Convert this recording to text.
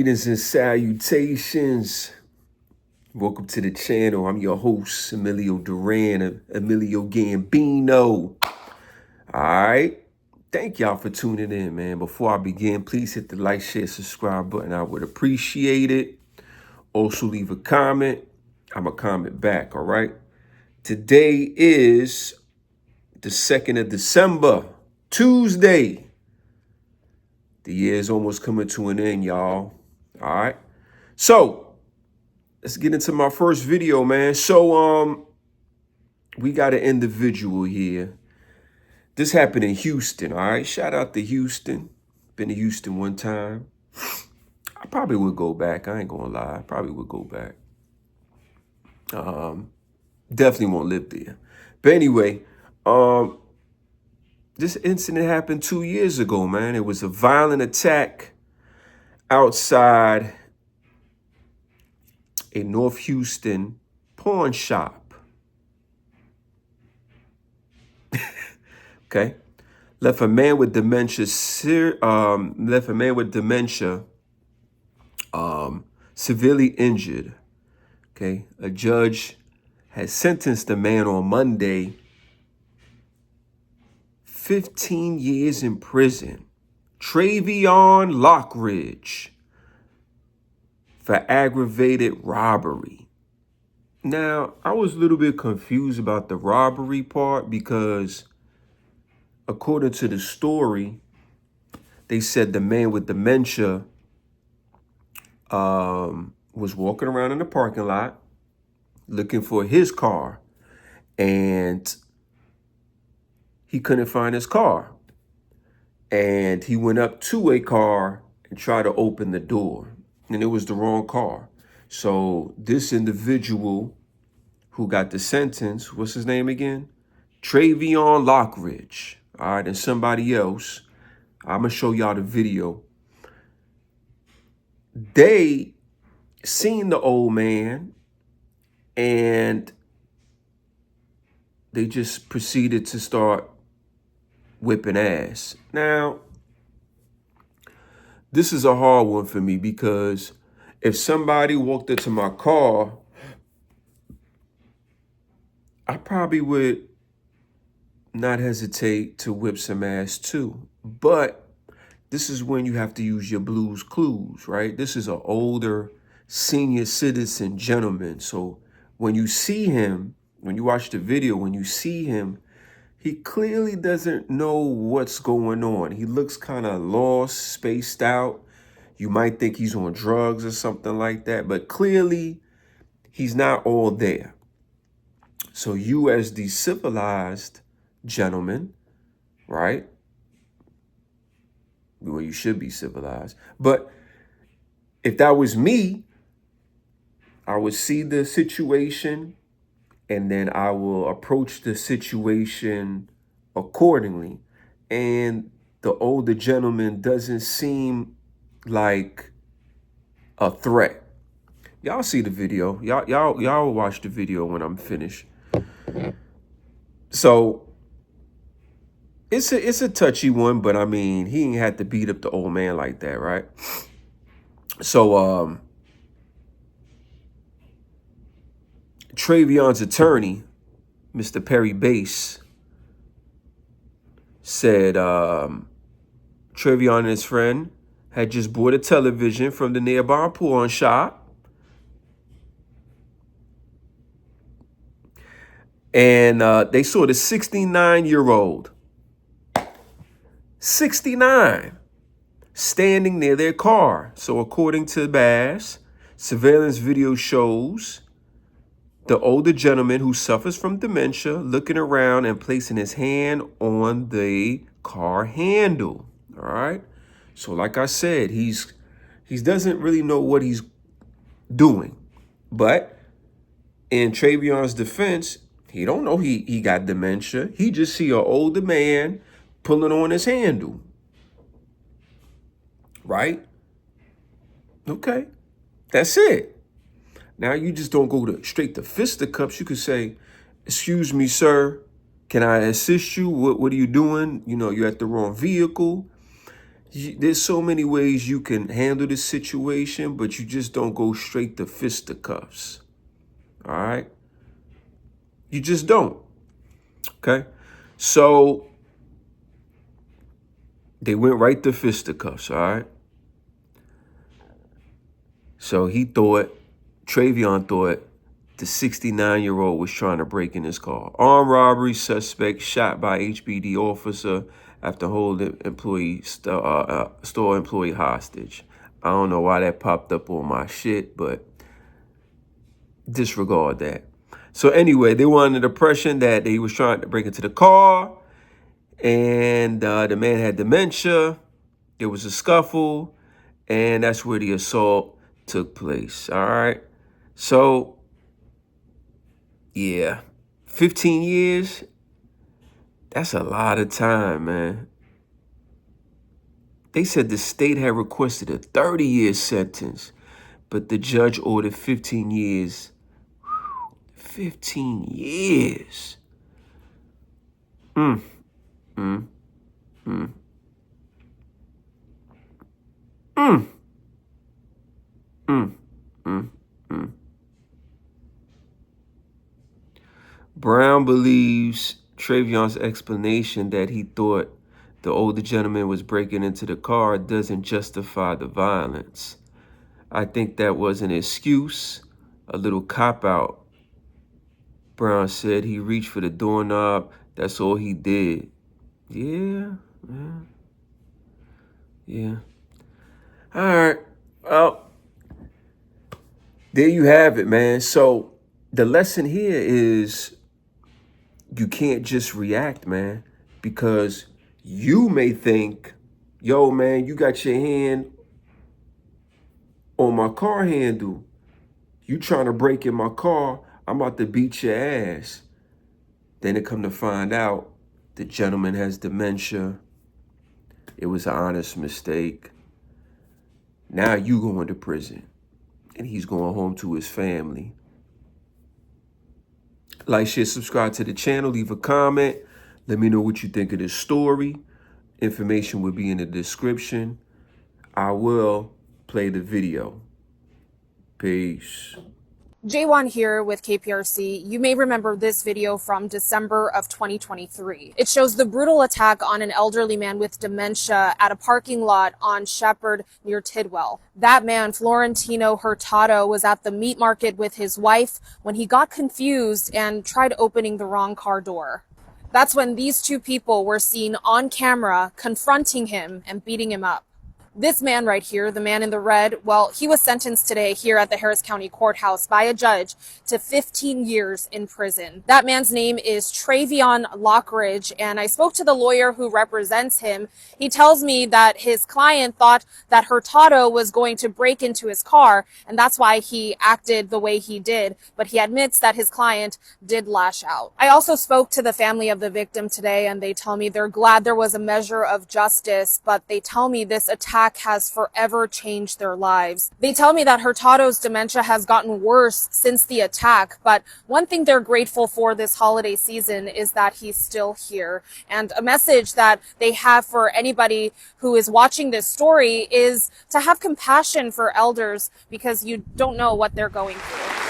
Greetings and salutations. Welcome to the channel. I'm your host, Emilio Duran, Emilio Gambino. All right. Thank y'all for tuning in, man. Before I begin, please hit the like, share, subscribe button. I would appreciate it. Also, leave a comment. I'm going to comment back, all right? Today is the 2nd of December, Tuesday. The year is almost coming to an end, y'all. All right. So let's get into my first video, man. So we got an individual here. This happened in Houston. All right. Shout out to Houston. Been to Houston one time. I probably would go back. I ain't gonna lie. I probably would go back. Definitely won't live there. But anyway, this incident happened 2 years ago, man. It was a violent attack outside a North Houston pawn shop. Okay, left a man with dementia severely injured. Okay, a judge had sentenced the man on Monday 15 years in prison. Trayvion Lockridge for aggravated robbery. Now, I was a little bit confused about the robbery part because according to the story, they said the man with dementia was walking around in the parking lot looking for his car, and he couldn't find his car. And he went up to a car and tried to open the door, and it was the wrong car. So this individual who got the sentence, what's his name again? Trayvion Lockridge. All right, and somebody else. I'm going to show y'all the video. They seen the old man and they just proceeded to start whipping ass. Now, this is a hard one for me because if somebody walked into my car, I probably would not hesitate to whip some ass too. But this is when you have to use your Blues Clues, right? This is an older senior citizen gentleman. So when you see him, when you watch the video, when you see him, he clearly doesn't know what's going on. He looks kind of lost, spaced out. You might think he's on drugs or something like that, but clearly he's not all there. So you as the civilized gentleman, right? Well, you should be civilized. But if that was me, I would see the situation and then I will approach the situation accordingly. And the older gentleman doesn't seem like a threat. Y'all see the video. Y'all watch the video when I'm finished. So it's a touchy one, but I mean, he ain't had to beat up the old man like that, right? So Trayvion's attorney, Mr. Perry Bass, said Trayvion and his friend had just bought a television from the nearby pawn shop. And they saw the 69-year-old, 69, standing near their car. So according to Bass, surveillance video shows the older gentleman who suffers from dementia looking around and placing his hand on the car handle. All right. So like I said, he doesn't really know what he's doing. But in Trayvion's defense, he don't know he got dementia. He just see an older man pulling on his handle. Right? Okay. That's it. Now, you just don't go straight to fisticuffs. You could say, excuse me, sir, can I assist you? What are you doing? You know, you're at the wrong vehicle. There's so many ways you can handle this situation, but you just don't go straight to fisticuffs. All right? You just don't. Okay? So they went right to fisticuffs, all right? So Trayvion thought the 69-year-old was trying to break in his car. Armed robbery suspect shot by HBD officer after holding store employee hostage. I don't know why that popped up on my shit, but disregard that. So anyway, they were under the impression that he was trying to break into the car, and the man had dementia. There was a scuffle, and that's where the assault took place. All right. So, yeah, 15 years, that's a lot of time, man. They said the state had requested a 30-year sentence, but the judge ordered 15 years. 15 years. Brown believes Trayvion's explanation that he thought the older gentleman was breaking into the car doesn't justify the violence. I think that was an excuse, a little cop-out. Brown said he reached for the doorknob. That's all he did. Yeah. All right. Well, there you have it, man. So the lesson here is you can't just react, man, because you may think, yo, man, you got your hand on my car handle. You trying to break in my car. I'm about to beat your ass. Then it come to find out the gentleman has dementia. It was an honest mistake. Now you going to prison, and he's going home to his family. Like, share, subscribe to the channel, leave a comment. Let me know what you think of this story. Information will be in the description. I will play the video. Peace. J1 here with KPRC. You may remember this video from December of 2023. It shows the brutal attack on an elderly man with dementia at a parking lot on Shepherd near Tidwell. That man, Florentino Herertado, was at the meat market with his wife when he got confused and tried opening the wrong car door. That's when these two people were seen on camera confronting him and beating him up. This man right here, the man in the red, well, he was sentenced today here at the Harris County Courthouse by a judge to 15 years in prison. That man's name is Trayvion Lockridge, and I spoke to the lawyer who represents him. He tells me that his client thought that Herertado was going to break into his car, and that's why he acted the way he did, but he admits that his client did lash out. I also spoke to the family of the victim today, and they tell me they're glad there was a measure of justice, but they tell me this attack has forever changed their lives. They tell me that Herertado's dementia has gotten worse since the attack, but one thing they're grateful for this holiday season is that he's still here. And a message that they have for anybody who is watching this story is to have compassion for elders because you don't know what they're going through.